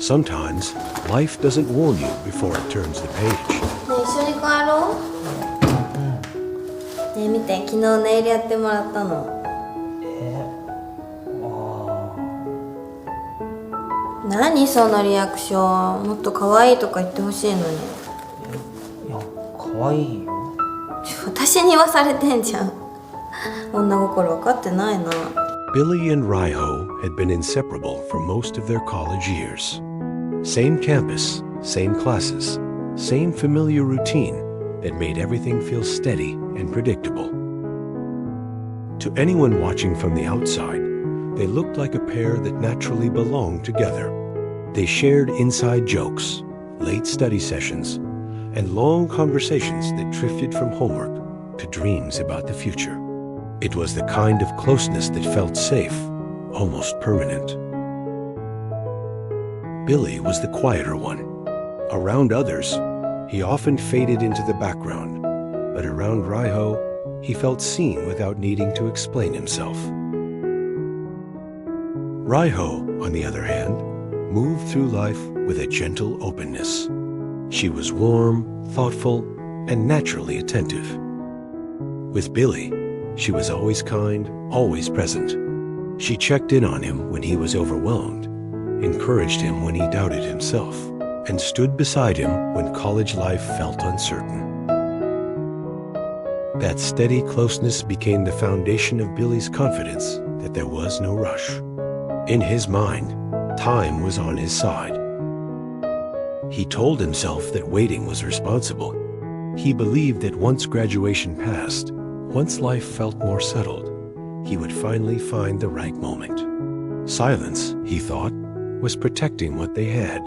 Sometimes, life doesn't warn you before it turns the page. ねえ、一緒に帰ろう。ねえ、見て、昨日ネイルやってもらったの。何そのリアクション。もっと可愛いとか言ってほしいのに。いや、可愛いよ。私に言わされてんじゃん。女心分かってないな。Billy and Riho had been inseparable for most of their college years. Same campus, same classes, same familiar routine that made everything feel steady and predictable. To anyone watching from the outside, they looked like a pair that naturally belonged together. They shared inside jokes, late study sessions, and long conversations that drifted from homework to dreams about the future. It was the kind of closeness that felt safe, almost permanent. Billy was the quieter one. Around others, he often faded into the background, but around Riho, he felt seen without needing to explain himself. Riho, on the other hand, moved through life with a gentle openness. She was warm, thoughtful, and naturally attentive. With Billy, she was always kind, always present. She checked in on him when he was overwhelmed, encouraged him when he doubted himself, and stood beside him when college life felt uncertain. That steady closeness became the foundation of Billy's confidence that there was no rush. In his mind, time was on his side. He told himself that waiting was responsible. He believed that once graduation passed, once life felt more settled, he would finally find the right moment. Silence, he thought, was protecting what they had.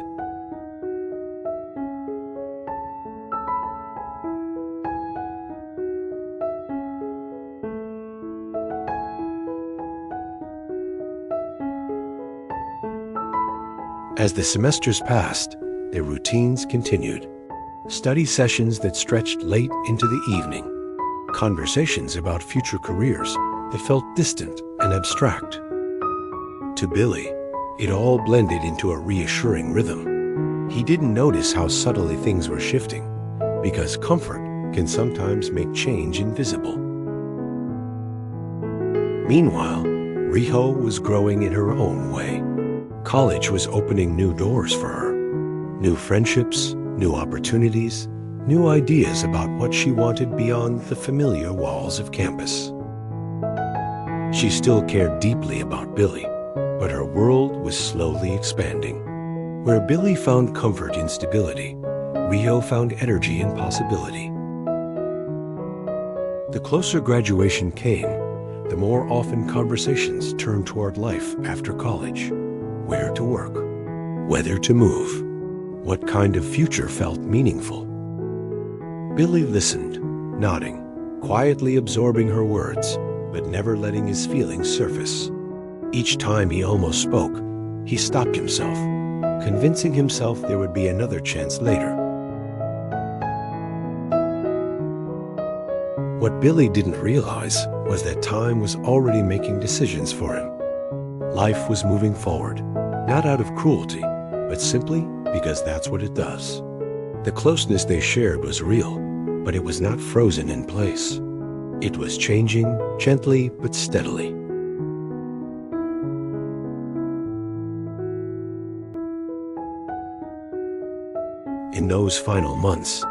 As the semesters passed, their routines continued. Study sessions that stretched late into the evening. Conversations about future careers that felt distant and abstract. To Billy, it all blended into a reassuring rhythm. He didn't notice how subtly things were shifting, because comfort can sometimes make change invisible. Meanwhile, Riho was growing in her own way. College was opening new doors for her. New friendships, new opportunities, new ideas about what she wanted beyond the familiar walls of campus. She still cared deeply about Billy, but her world was slowly expanding. Where Billy found comfort in stability, Riho found energy in possibility. The closer graduation came, the more often conversations turned toward life after college. Where to work, whether to move, what kind of future felt meaningful. Billy listened, nodding, quietly absorbing her words, but never letting his feelings surface. Each time he almost spoke, he stopped himself, convincing himself there would be another chance later. What Billy didn't realize was that time was already making decisions for him. Life was moving forward, not out of cruelty, but simply because that's what it does. The closeness they shared was real, but it was not frozen in place. It was changing, gently but steadily. In those final months,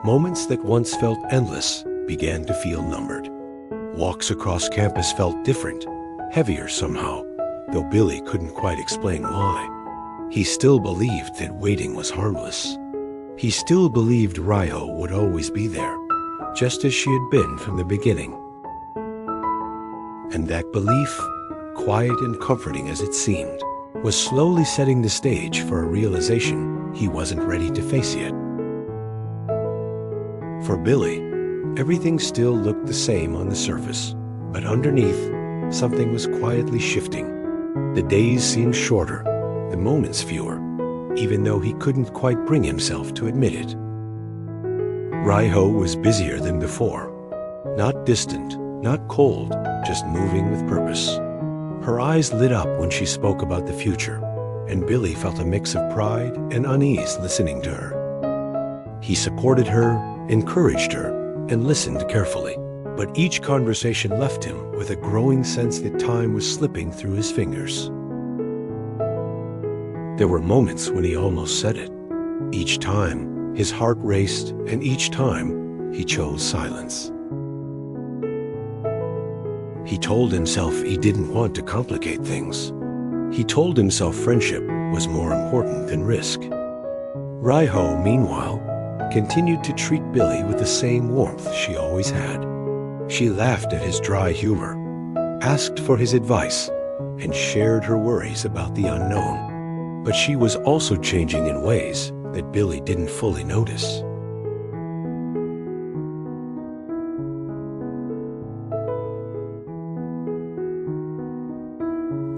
moments that once felt endless began to feel numbered. Walks across campus felt different, heavier somehow, though Billy couldn't quite explain why. He still believed that waiting was harmless. He still believed Riho would always be there, just as she had been from the beginning. And that belief, quiet and comforting as it seemed, was slowly setting the stage for a realization he wasn't ready to face yet. For Billy, everything still looked the same on the surface, but underneath, something was quietly shifting. The days seemed shorter, the moments fewer, even though he couldn't quite bring himself to admit it. Riho was busier than before. Not distant, not cold, just moving with purpose. Her eyes lit up when she spoke about the future, and Billy felt a mix of pride and unease listening to her. He supported her, encouraged her, and listened carefully. But each conversation left him with a growing sense that time was slipping through his fingers. There were moments when he almost said it. Each time, his heart raced, and each time, he chose silence. He told himself he didn't want to complicate things. He told himself friendship was more important than risk. Riho, meanwhile, continued to treat Billy with the same warmth she always had. She laughed at his dry humor, asked for his advice, and shared her worries about the unknown. But she was also changing in ways that Billy didn't fully notice.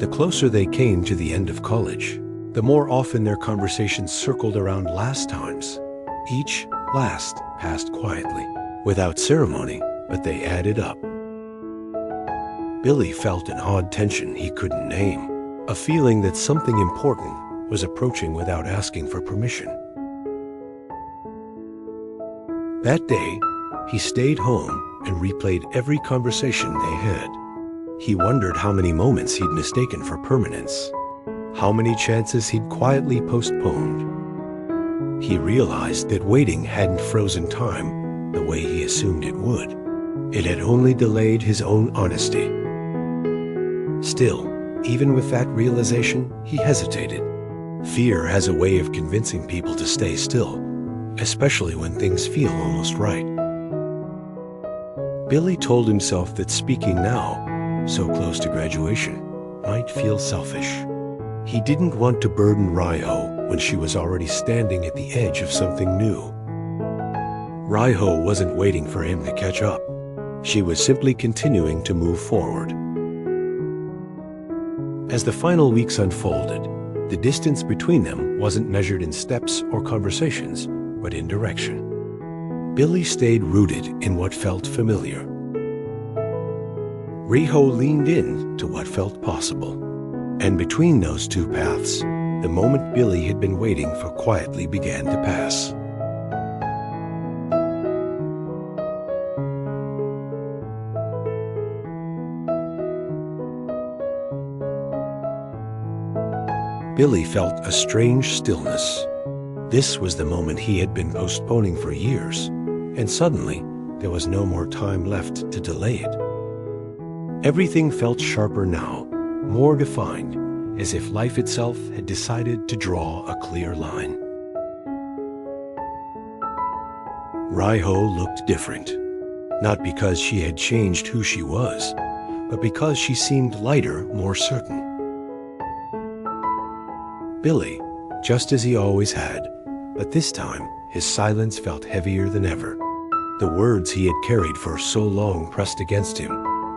The closer they came to the end of college, the more often their conversations circled around last times. Each last passed quietly, without ceremony, but they added up. Billy felt an odd tension he couldn't name, a feeling that something important was approaching without asking for permission. That day, he stayed home and replayed every conversation they had. He wondered how many moments he'd mistaken for permanence, how many chances he'd quietly postponed. He realized that waiting hadn't frozen time the way he assumed it would. It had only delayed his own honesty. Still, even with that realization, he hesitated. Fear has a way of convincing people to stay still, especially when things feel almost right. Billy told himself that speaking now, so close to graduation, might feel selfish. He didn't want to burden Riho when she was already standing at the edge of something new. Riho wasn't waiting for him to catch up. She was simply continuing to move forward. As the final weeks unfolded, the distance between them wasn't measured in steps or conversations, but in direction. Billy stayed rooted in what felt familiar. Riho leaned in to what felt possible. And between those two paths, the moment Billy had been waiting for quietly began to pass. Billy felt a strange stillness. This was the moment he had been postponing for years, and suddenly there was no more time left to delay it. Everything felt sharper now, more defined, as if life itself had decided to draw a clear line. Riho looked different, not because she had changed who she was, but because she seemed lighter, more certain. Billy, just as he always had, but this time his silence felt heavier than ever. The words he had carried for so long pressed against him,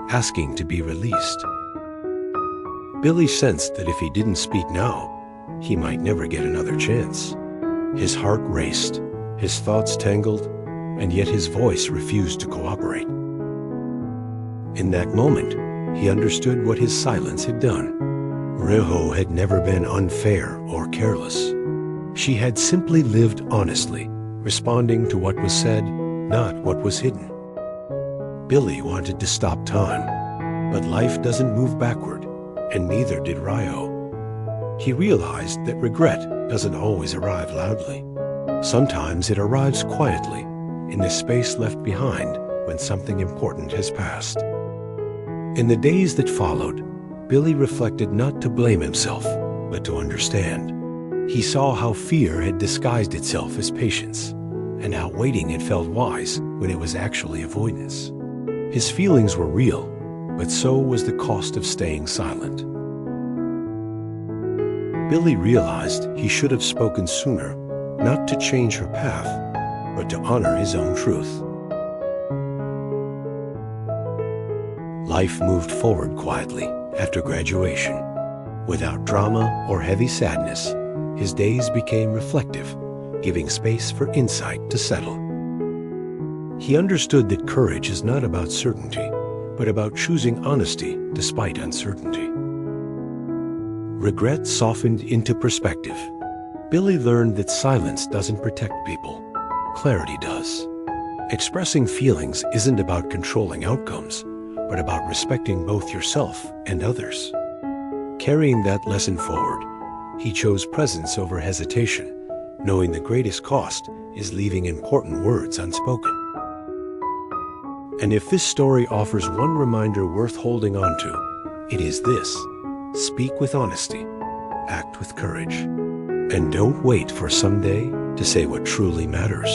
asking to be released. Billy sensed that if he didn't speak now, he might never get another chance. His heart raced, his thoughts tangled, and yet his voice refused to cooperate. In that moment, he understood what his silence had done. Riho had never been unfair or careless. She had simply lived honestly, responding to what was said, not what was hidden. Billy wanted to stop time, but life doesn't move backward, and neither did Riho. He realized that regret doesn't always arrive loudly. Sometimes it arrives quietly, in the space left behind when something important has passed. In the days that followed, Billy reflected not to blame himself, but to understand. He saw how fear had disguised itself as patience, and how waiting had felt wise when it was actually avoidance. His feelings were real, but so was the cost of staying silent. Billy realized he should have spoken sooner, not to change her path, but to honor his own truth. Life moved forward quietly after graduation. Without drama or heavy sadness, his days became reflective, giving space for insight to settle. He understood that courage is not about certainty, but about choosing honesty despite uncertainty. regret softened into perspective. Billy learned that silence doesn't protect people. Clarity does. Expressing feelings isn't about controlling outcomes, but about respecting both yourself and others. Carrying that lesson forward, he chose presence over hesitation, knowing the greatest cost is leaving important words unspoken. And if this story offers one reminder worth holding on to, it is this: speak with honesty, act with courage, and don't wait for someday to say what truly matters.